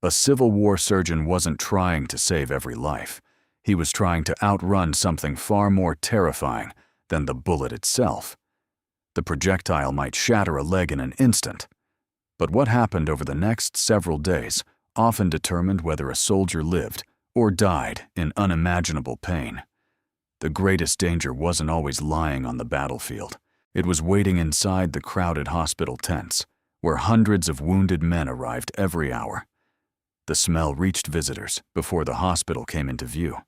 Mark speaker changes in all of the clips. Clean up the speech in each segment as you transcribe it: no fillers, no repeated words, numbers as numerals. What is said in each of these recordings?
Speaker 1: A Civil War surgeon wasn't trying to save every life. He was trying to outrun something far more terrifying than the bullet itself. The projectile might shatter a leg in an instant, but what happened over the next several days often determined whether a soldier lived or died in unimaginable pain. The greatest danger wasn't always lying on the battlefield. It was waiting inside the crowded hospital tents, where hundreds of wounded men arrived every hour. The smell reached visitors before the hospital came into view.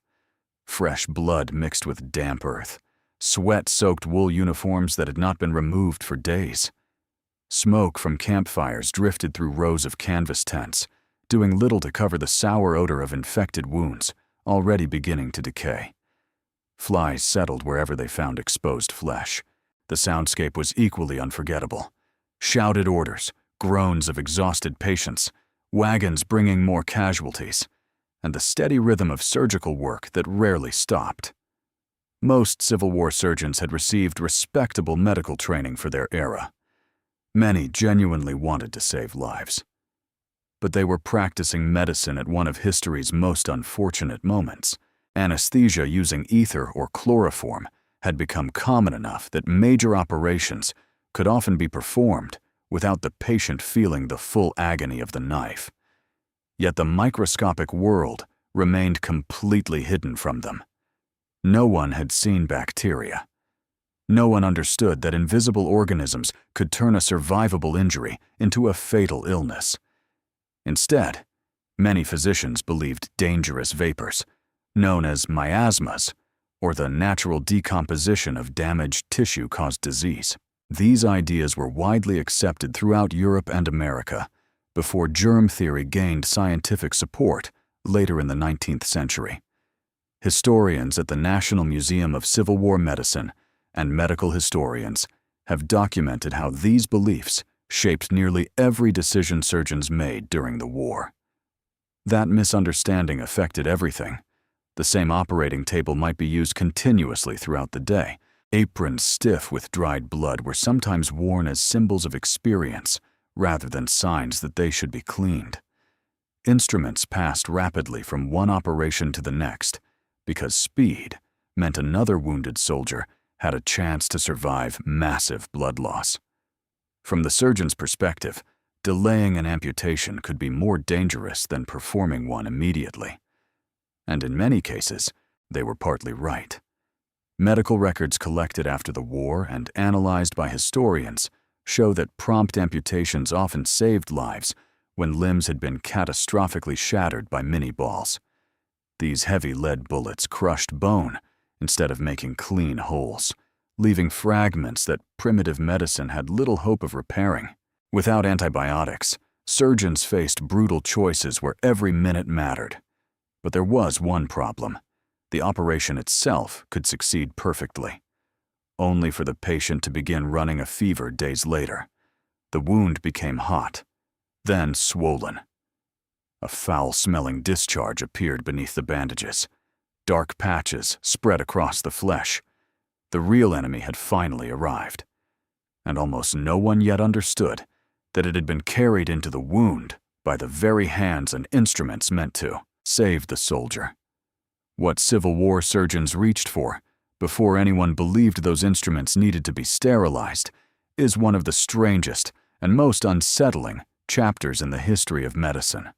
Speaker 1: Fresh blood mixed with damp earth, sweat-soaked wool uniforms that had not been removed for days. Smoke from campfires drifted through rows of canvas tents, doing little to cover the sour odor of infected wounds, already beginning to decay. Flies settled wherever they found exposed flesh. The soundscape was equally unforgettable. Shouted orders, groans of exhausted patients, wagons bringing more casualties, and the steady rhythm of surgical work that rarely stopped. Most Civil War surgeons had received respectable medical training for their era. Many genuinely wanted to save lives. But they were practicing medicine at one of history's most unfortunate moments. Anesthesia using ether or chloroform had become common enough that major operations could often be performed without the patient feeling the full agony of the knife. Yet the microscopic world remained completely hidden from them. No one had seen bacteria. No one understood that invisible organisms could turn a survivable injury into a fatal illness. Instead, many physicians believed dangerous vapors, known as miasmas, or the natural decomposition of damaged tissue caused disease. These ideas were widely accepted throughout Europe and America before germ theory gained scientific support later in the 19th century. Historians at the National Museum of Civil War Medicine and medical historians have documented how these beliefs shaped nearly every decision surgeons made during the war. That misunderstanding affected everything. The same operating table might be used continuously throughout the day. Aprons stiff with dried blood were sometimes worn as symbols of experience rather than signs that they should be cleaned. Instruments passed rapidly from one operation to the next because speed meant another wounded soldier had a chance to survive massive blood loss. From the surgeon's perspective, delaying an amputation could be more dangerous than performing one immediately. And in many cases, they were partly right. Medical records collected after the war and analyzed by historians show that prompt amputations often saved lives when limbs had been catastrophically shattered by mini-balls. These heavy lead bullets crushed bone instead of making clean holes, leaving fragments that primitive medicine had little hope of repairing. Without antibiotics, surgeons faced brutal choices where every minute mattered. But there was one problem. The operation itself could succeed perfectly, only for the patient to begin running a fever days later. The wound became hot, then swollen. A foul-smelling discharge appeared beneath the bandages. Dark patches spread across the flesh. The real enemy had finally arrived, and almost no one yet understood that it had been carried into the wound by the very hands and instruments meant to save the soldier. What Civil War surgeons reached for, before anyone believed those instruments needed to be sterilized, is one of the strangest and most unsettling chapters in the history of medicine.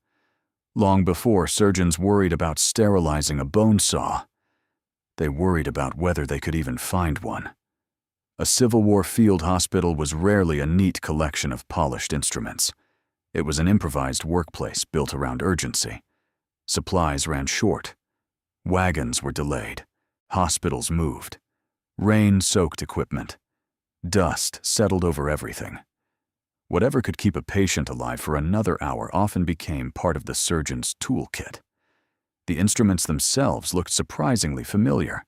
Speaker 1: Long before surgeons worried about sterilizing a bone saw, they worried about whether they could even find one. A Civil War field hospital was rarely a neat collection of polished instruments. It was an improvised workplace built around urgency. Supplies ran short. Wagons were delayed. Hospitals moved. Rain soaked equipment. Dust settled over everything. Whatever could keep a patient alive for another hour often became part of the surgeon's toolkit. The instruments themselves looked surprisingly familiar.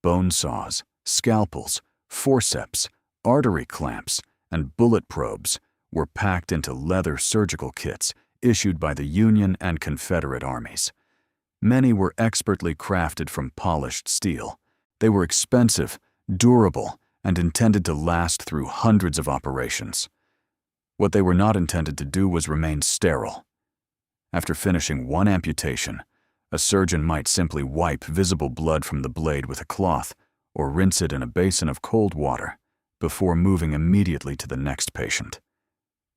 Speaker 1: Bone saws, scalpels, forceps, artery clamps, and bullet probes were packed into leather surgical kits issued by the Union and Confederate armies. Many were expertly crafted from polished steel. They were expensive, durable, and intended to last through hundreds of operations. What they were not intended to do was remain sterile. After finishing one amputation, a surgeon might simply wipe visible blood from the blade with a cloth or rinse it in a basin of cold water before moving immediately to the next patient.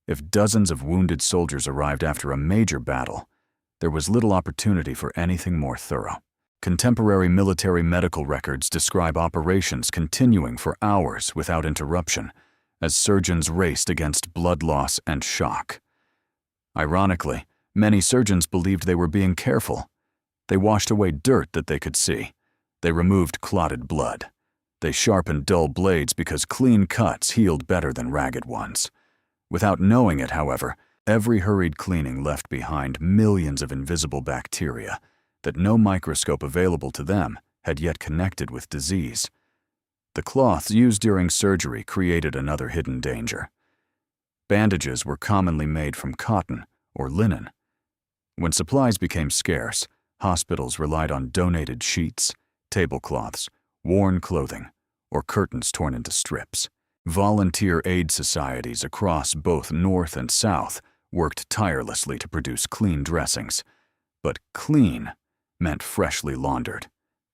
Speaker 1: If dozens of wounded soldiers arrived after a major battle, there was little opportunity for anything more thorough. Contemporary military medical records describe operations continuing for hours without interruption as surgeons raced against blood loss and shock. Ironically, many surgeons believed they were being careful. They washed away dirt that they could see. They removed clotted blood. They sharpened dull blades because clean cuts healed better than ragged ones. Without knowing it, however, every hurried cleaning left behind millions of invisible bacteria that no microscope available to them had yet connected with disease. The cloths used during surgery created another hidden danger. Bandages were commonly made from cotton or linen. When supplies became scarce, hospitals relied on donated sheets, tablecloths, worn clothing, or curtains torn into strips. Volunteer aid societies across both North and South worked tirelessly to produce clean dressings. But clean meant freshly laundered,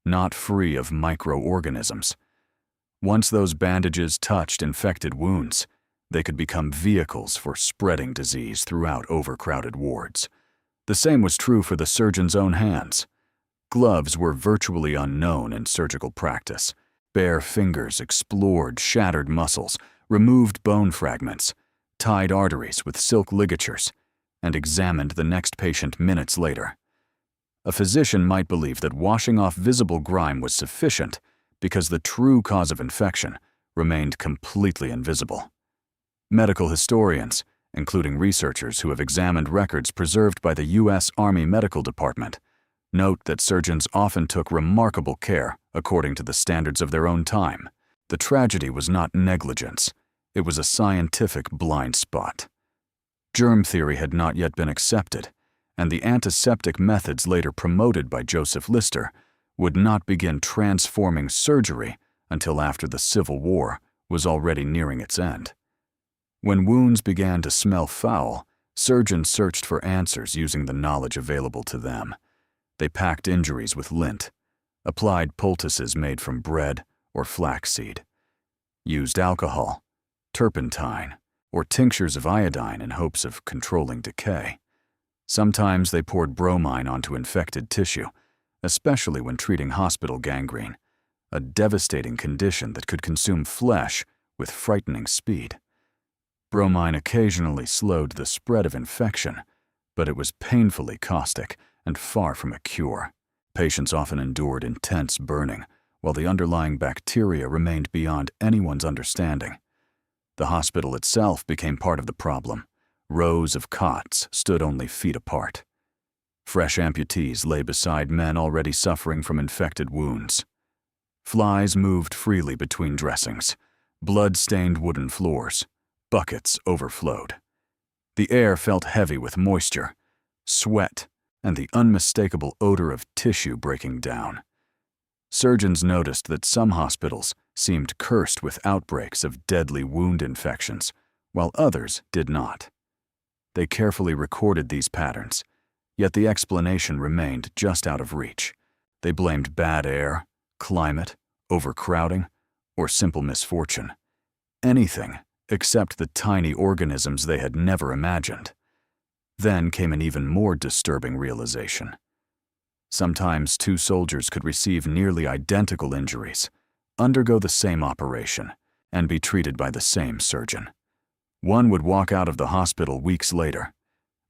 Speaker 1: not free of microorganisms. Once those bandages touched infected wounds, they could become vehicles for spreading disease throughout overcrowded wards. The same was true for the surgeon's own hands. Gloves were virtually unknown in surgical practice. Bare fingers explored shattered muscles, removed bone fragments, tied arteries with silk ligatures, and examined the next patient minutes later. A physician might believe that washing off visible grime was sufficient because the true cause of infection remained completely invisible. Medical historians, including researchers who have examined records preserved by the U.S. Army Medical Department, note that surgeons often took remarkable care according to the standards of their own time. The tragedy was not negligence, it was a scientific blind spot. Germ theory had not yet been accepted, and the antiseptic methods later promoted by Joseph Lister would not begin transforming surgery until after the Civil War was already nearing its end. When wounds began to smell foul, surgeons searched for answers using the knowledge available to them. They packed injuries with lint, applied poultices made from bread or flaxseed, used alcohol, turpentine, or tinctures of iodine in hopes of controlling decay. Sometimes they poured bromine onto infected tissue, especially when treating hospital gangrene, a devastating condition that could consume flesh with frightening speed. Bromine occasionally slowed the spread of infection, but it was painfully caustic and far from a cure. Patients often endured intense burning, while the underlying bacteria remained beyond anyone's understanding. The hospital itself became part of the problem. Rows of cots stood only feet apart. Fresh amputees lay beside men already suffering from infected wounds. Flies moved freely between dressings. Blood-stained wooden floors. Buckets overflowed. The air felt heavy with moisture, sweat, and the unmistakable odor of tissue breaking down. Surgeons noticed that some hospitals seemed cursed with outbreaks of deadly wound infections, while others did not. They carefully recorded these patterns, yet the explanation remained just out of reach. They blamed bad air, climate, overcrowding, or simple misfortune. Anything except the tiny organisms they had never imagined. Then came an even more disturbing realization. Sometimes two soldiers could receive nearly identical injuries, undergo the same operation, and be treated by the same surgeon. One would walk out of the hospital weeks later.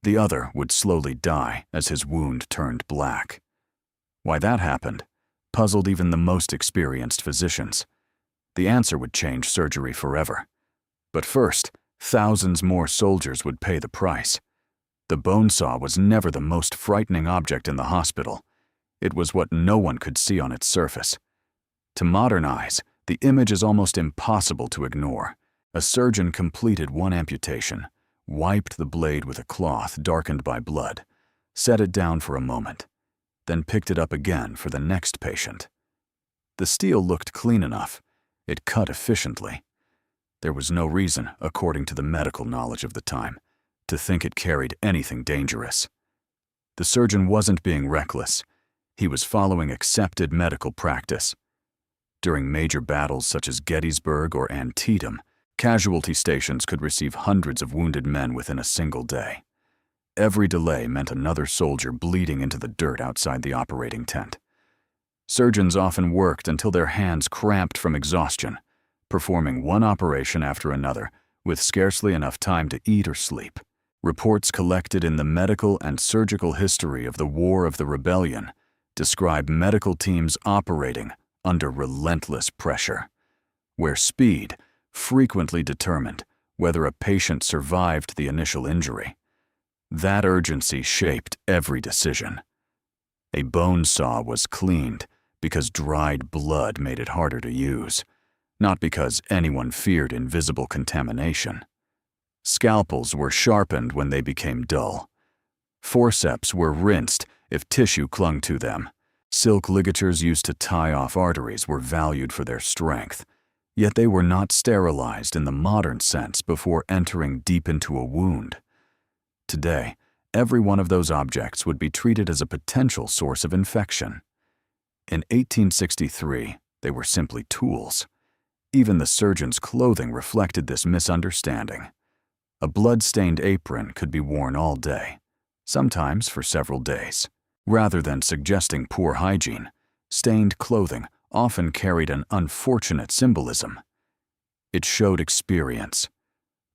Speaker 1: The other would slowly die as his wound turned black. Why that happened puzzled even the most experienced physicians. The answer would change surgery forever. But first, thousands more soldiers would pay the price. The bone saw was never the most frightening object in the hospital. It was what no one could see on its surface. To modern eyes, the image is almost impossible to ignore. A surgeon completed one amputation, wiped the blade with a cloth darkened by blood, set it down for a moment, then picked it up again for the next patient. The steel looked clean enough. It cut efficiently. There was no reason, according to the medical knowledge of the time, to think it carried anything dangerous. The surgeon wasn't being reckless. He was following accepted medical practice. During major battles such as Gettysburg or Antietam, casualty stations could receive hundreds of wounded men within a single day. Every delay meant another soldier bleeding into the dirt outside the operating tent. Surgeons often worked until their hands cramped from exhaustion, performing one operation after another with scarcely enough time to eat or sleep. Reports collected in the medical and surgical history of the War of the Rebellion describe medical teams operating under relentless pressure, where speed frequently determined whether a patient survived the initial injury. That urgency shaped every decision. A bone saw was cleaned because dried blood made it harder to use, not because anyone feared invisible contamination. Scalpels were sharpened when they became dull. Forceps were rinsed if tissue clung to them. Silk ligatures used to tie off arteries were valued for their strength, yet they were not sterilized in the modern sense before entering deep into a wound. Today, every one of those objects would be treated as a potential source of infection. In 1863, they were simply tools. Even the surgeon's clothing reflected this misunderstanding. A blood-stained apron could be worn all day, sometimes for several days. Rather than suggesting poor hygiene, stained clothing often carried an unfortunate symbolism. It showed experience.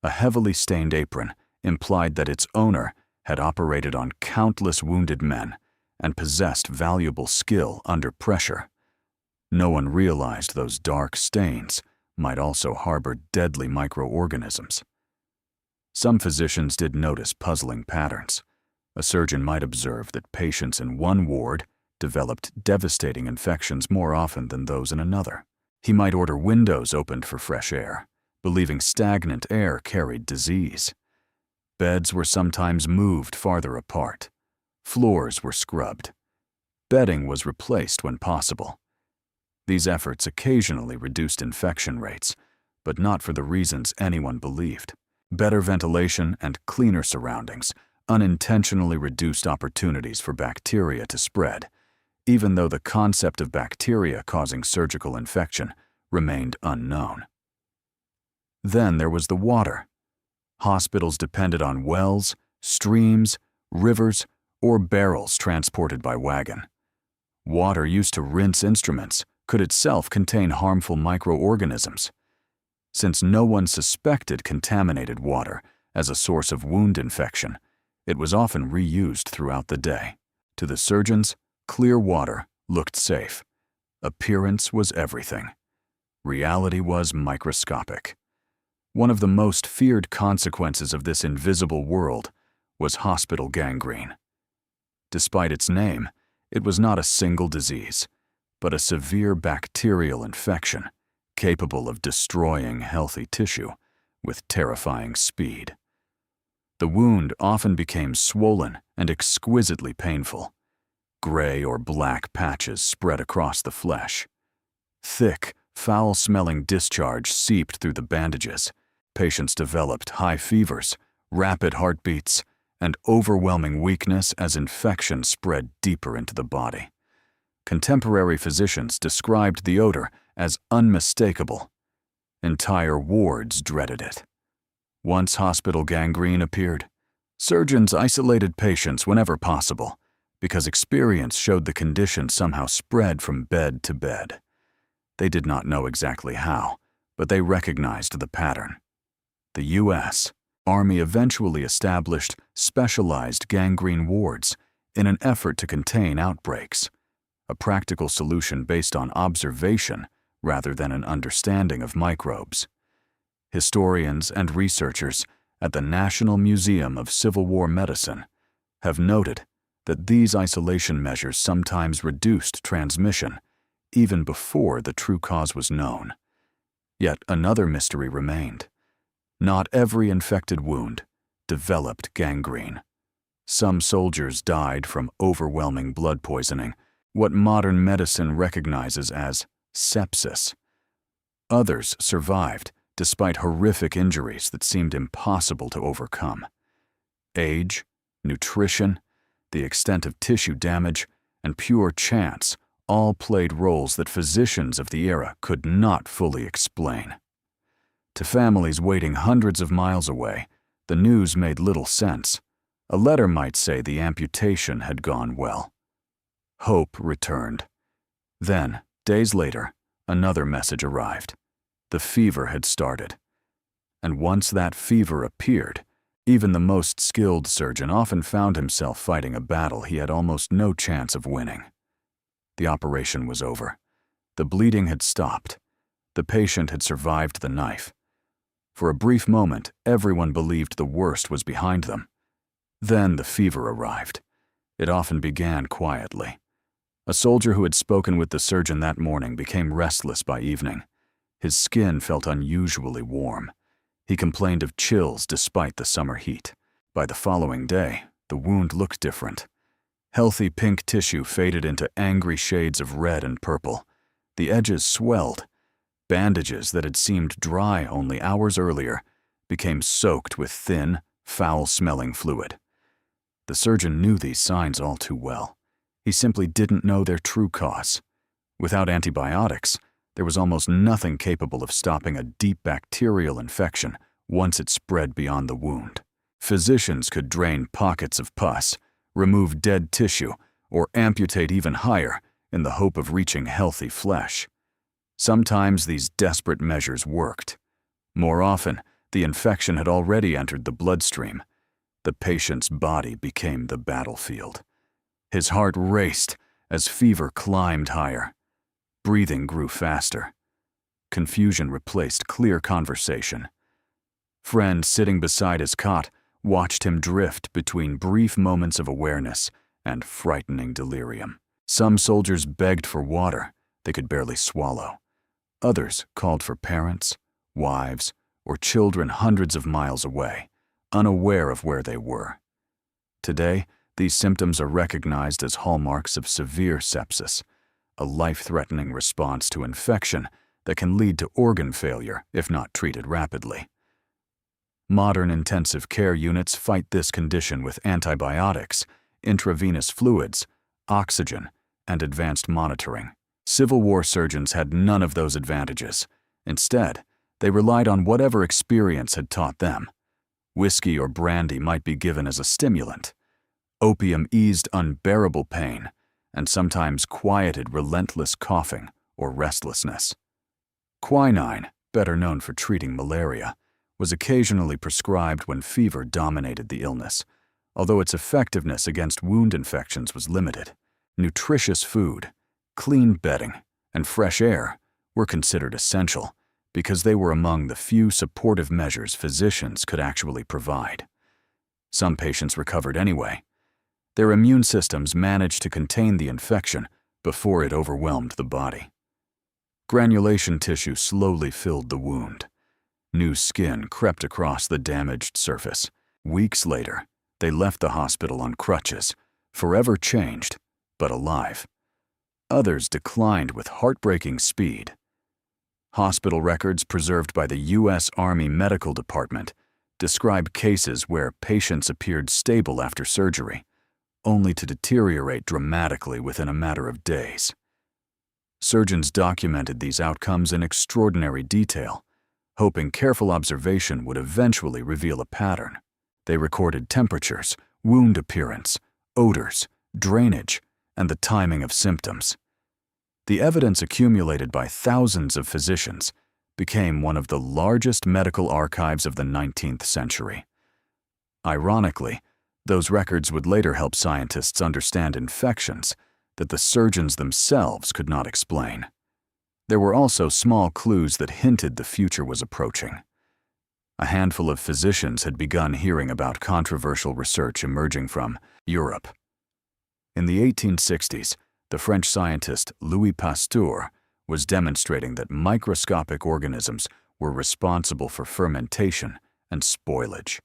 Speaker 1: A heavily stained apron implied that its owner had operated on countless wounded men and possessed valuable skill under pressure. No one realized those dark stains might also harbor deadly microorganisms. Some physicians did notice puzzling patterns. A surgeon might observe that patients in one ward developed devastating infections more often than those in another. He might order windows opened for fresh air, believing stagnant air carried disease. Beds were sometimes moved farther apart. Floors were scrubbed. Bedding was replaced when possible. These efforts occasionally reduced infection rates, but not for the reasons anyone believed. Better ventilation and cleaner surroundings unintentionally reduced opportunities for bacteria to spread, even though the concept of bacteria causing surgical infection remained unknown. Then there was the water. Hospitals depended on wells, streams, rivers, or barrels transported by wagon. Water used to rinse instruments could itself contain harmful microorganisms. Since no one suspected contaminated water as a source of wound infection, it was often reused throughout the day. To the surgeons, clear water looked safe. Appearance was everything. Reality was microscopic. One of the most feared consequences of this invisible world was hospital gangrene. Despite its name, it was not a single disease, but a severe bacterial infection capable of destroying healthy tissue with terrifying speed. The wound often became swollen and exquisitely painful. Gray or black patches spread across the flesh. Thick, foul-smelling discharge seeped through the bandages. Patients developed high fevers, rapid heartbeats, and overwhelming weakness as infection spread deeper into the body. Contemporary physicians described the odor as unmistakable. Entire wards dreaded it. Once hospital gangrene appeared, surgeons isolated patients whenever possible because experience showed the condition somehow spread from bed to bed. They did not know exactly how, but they recognized the pattern. The U.S. Army eventually established specialized gangrene wards in an effort to contain outbreaks, a practical solution based on observation rather than an understanding of microbes. Historians and researchers at the National Museum of Civil War Medicine have noted that these isolation measures sometimes reduced transmission even before the true cause was known. Yet another mystery remained. Not every infected wound developed gangrene. Some soldiers died from overwhelming blood poisoning, what modern medicine recognizes as sepsis. Others survived despite horrific injuries that seemed impossible to overcome. Age, nutrition, the extent of tissue damage, and pure chance all played roles that physicians of the era could not fully explain. To families waiting hundreds of miles away, the news made little sense. A letter might say the amputation had gone well. Hope returned. Then, days later, another message arrived. The fever had started. And once that fever appeared, even the most skilled surgeon often found himself fighting a battle he had almost no chance of winning. The operation was over. The bleeding had stopped. The patient had survived the knife. For a brief moment, everyone believed the worst was behind them. Then the fever arrived. It often began quietly. A soldier who had spoken with the surgeon that morning became restless by evening. His skin felt unusually warm. He complained of chills despite the summer heat. By the following day, the wound looked different. Healthy pink tissue faded into angry shades of red and purple. The edges swelled. Bandages that had seemed dry only hours earlier became soaked with thin, foul-smelling fluid. The surgeon knew these signs all too well. He simply didn't know their true cause. Without antibiotics, there was almost nothing capable of stopping a deep bacterial infection once it spread beyond the wound. Physicians could drain pockets of pus, remove dead tissue, or amputate even higher in the hope of reaching healthy flesh. Sometimes these desperate measures worked. More often, the infection had already entered the bloodstream. The patient's body became the battlefield. His heart raced as fever climbed higher. Breathing grew faster. Confusion replaced clear conversation. Friends sitting beside his cot watched him drift between brief moments of awareness and frightening delirium. Some soldiers begged for water they could barely swallow. Others called for parents, wives, or children hundreds of miles away, unaware of where they were. Today, these symptoms are recognized as hallmarks of severe sepsis, a life-threatening response to infection that can lead to organ failure if not treated rapidly. Modern intensive care units fight this condition with antibiotics, intravenous fluids, oxygen, and advanced monitoring. Civil War surgeons had none of those advantages. Instead, they relied on whatever experience had taught them. Whiskey or brandy might be given as a stimulant. Opium eased unbearable pain and sometimes quieted relentless coughing or restlessness. Quinine, better known for treating malaria, was occasionally prescribed when fever dominated the illness, although its effectiveness against wound infections was limited. Nutritious food, clean bedding, and fresh air were considered essential because they were among the few supportive measures physicians could actually provide. Some patients recovered anyway. Their immune systems managed to contain the infection before it overwhelmed the body. Granulation tissue slowly filled the wound. New skin crept across the damaged surface. Weeks later, they left the hospital on crutches, forever changed, but alive. Others declined with heartbreaking speed. Hospital records preserved by the U.S. Army Medical Department describe cases where patients appeared stable after surgery, only to deteriorate dramatically within a matter of days. Surgeons documented these outcomes in extraordinary detail, hoping careful observation would eventually reveal a pattern. They recorded temperatures, wound appearance, odors, drainage, and the timing of symptoms. The evidence accumulated by thousands of physicians became one of the largest medical archives of the 19th century. Ironically, those records would later help scientists understand infections that the surgeons themselves could not explain. There were also small clues that hinted the future was approaching. A handful of physicians had begun hearing about controversial research emerging from Europe. In the 1860s, the French scientist Louis Pasteur was demonstrating that microscopic organisms were responsible for fermentation and spoilage.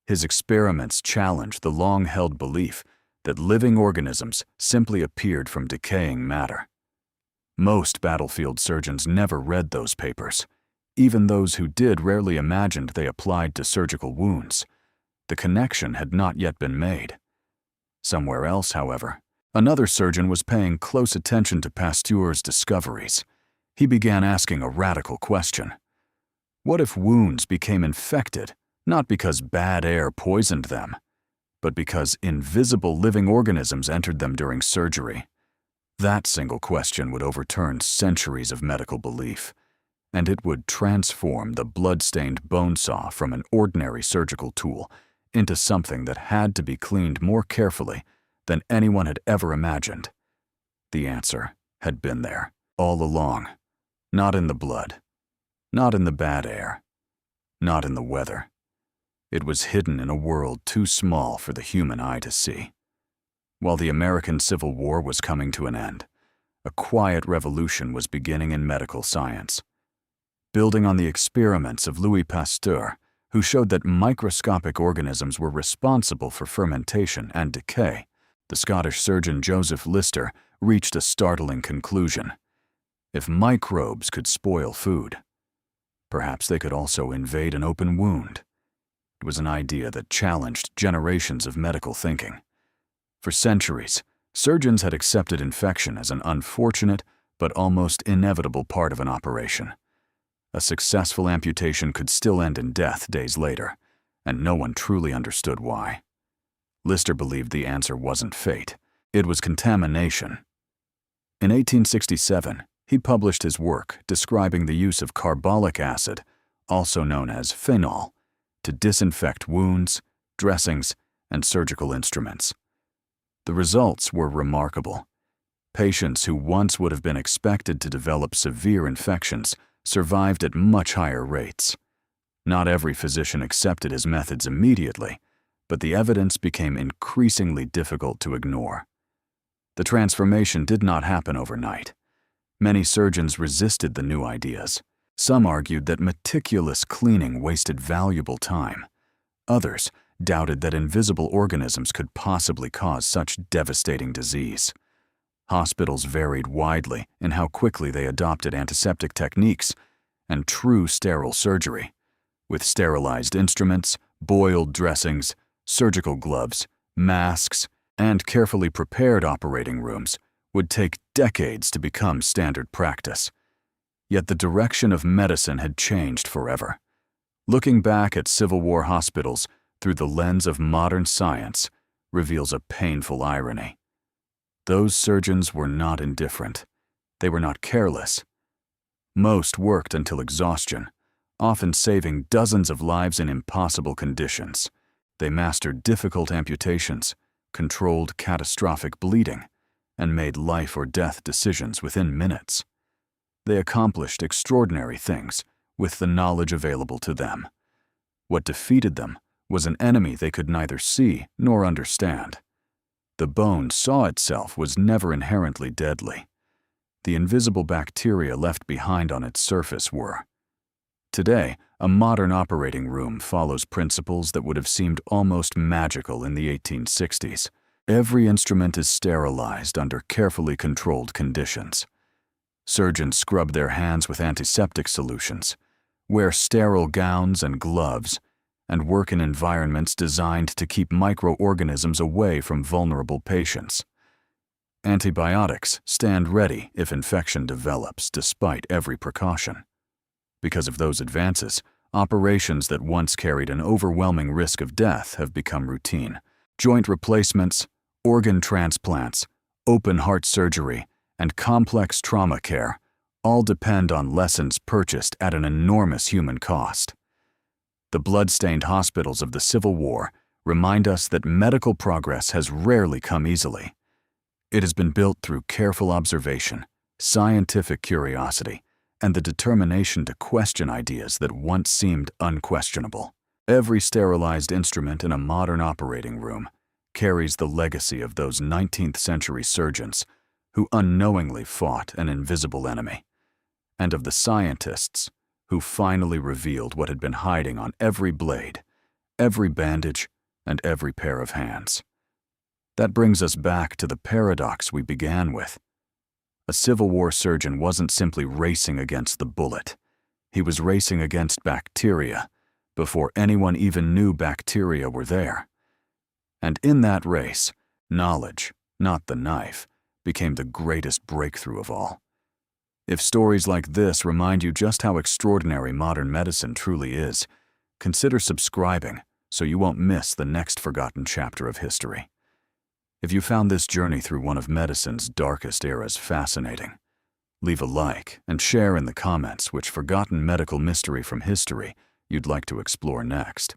Speaker 1: His experiments challenged the long-held belief that living organisms simply appeared from decaying matter. Most battlefield surgeons never read those papers. Even those who did rarely imagined they applied to surgical wounds. The connection had not yet been made. Somewhere else, however, another surgeon was paying close attention to Pasteur's discoveries. He began asking a radical question. What if wounds became infected, not because bad air poisoned them, but because invisible living organisms entered them during surgery? That single question would overturn centuries of medical belief, and it would transform the blood-stained bone saw from an ordinary surgical tool into something that had to be cleaned more carefully than anyone had ever imagined. The answer had been there all along, not in the blood, not in the bad air, not in the weather. It was hidden in a world too small for the human eye to see. While the American Civil War was coming to an end, a quiet revolution was beginning in medical science. Building on the experiments of Louis Pasteur, who showed that microscopic organisms were responsible for fermentation and decay, the Scottish surgeon Joseph Lister reached a startling conclusion. If microbes could spoil food, perhaps they could also invade an open wound. It was an idea that challenged generations of medical thinking. For centuries, surgeons had accepted infection as an unfortunate but almost inevitable part of an operation. A successful amputation could still end in death days later, and no one truly understood why. Lister believed the answer wasn't fate, it was contamination. In 1867, he published his work describing the use of carbolic acid, also known as phenol, to disinfect wounds, dressings, and surgical instruments. The results were remarkable. Patients who once would have been expected to develop severe infections survived at much higher rates. Not every physician accepted his methods immediately, but the evidence became increasingly difficult to ignore. The transformation did not happen overnight. Many surgeons resisted the new ideas. Some argued that meticulous cleaning wasted valuable time. Others doubted that invisible organisms could possibly cause such devastating disease. Hospitals varied widely in how quickly they adopted antiseptic techniques and true sterile surgery, with sterilized instruments, boiled dressings, surgical gloves, masks, and carefully prepared operating rooms would take decades to become standard practice. Yet the direction of medicine had changed forever. Looking back at Civil War hospitals through the lens of modern science reveals a painful irony. Those surgeons were not indifferent. They were not careless. Most worked until exhaustion, often saving dozens of lives in impossible conditions. They mastered difficult amputations, controlled catastrophic bleeding, and made life or death decisions within minutes. They accomplished extraordinary things with the knowledge available to them. What defeated them was an enemy they could neither see nor understand. The bone saw itself was never inherently deadly. The invisible bacteria left behind on its surface were. Today, a modern operating room follows principles that would have seemed almost magical in the 1860s. Every instrument is sterilized under carefully controlled conditions. Surgeons scrub their hands with antiseptic solutions, wear sterile gowns and gloves, and work in environments designed to keep microorganisms away from vulnerable patients. Antibiotics stand ready if infection develops, despite every precaution. Because of those advances, operations that once carried an overwhelming risk of death have become routine. Joint replacements, organ transplants, open heart surgery, and complex trauma care all depend on lessons purchased at an enormous human cost. The blood-stained hospitals of the Civil War remind us that medical progress has rarely come easily. It has been built through careful observation, scientific curiosity, and the determination to question ideas that once seemed unquestionable. Every sterilized instrument in a modern operating room carries the legacy of those 19th century surgeons who unknowingly fought an invisible enemy, and of the scientists who finally revealed what had been hiding on every blade, every bandage, and every pair of hands. That brings us back to the paradox we began with. A Civil War surgeon wasn't simply racing against the bullet. He was racing against bacteria before anyone even knew bacteria were there. And in that race, Knowledge, not the knife, became the greatest breakthrough of all. If stories like this remind you just how extraordinary modern medicine truly is, consider subscribing so you won't miss the next forgotten chapter of history. If you found this journey through one of medicine's darkest eras fascinating, leave a like and share in the comments which forgotten medical mystery from history you'd like to explore next.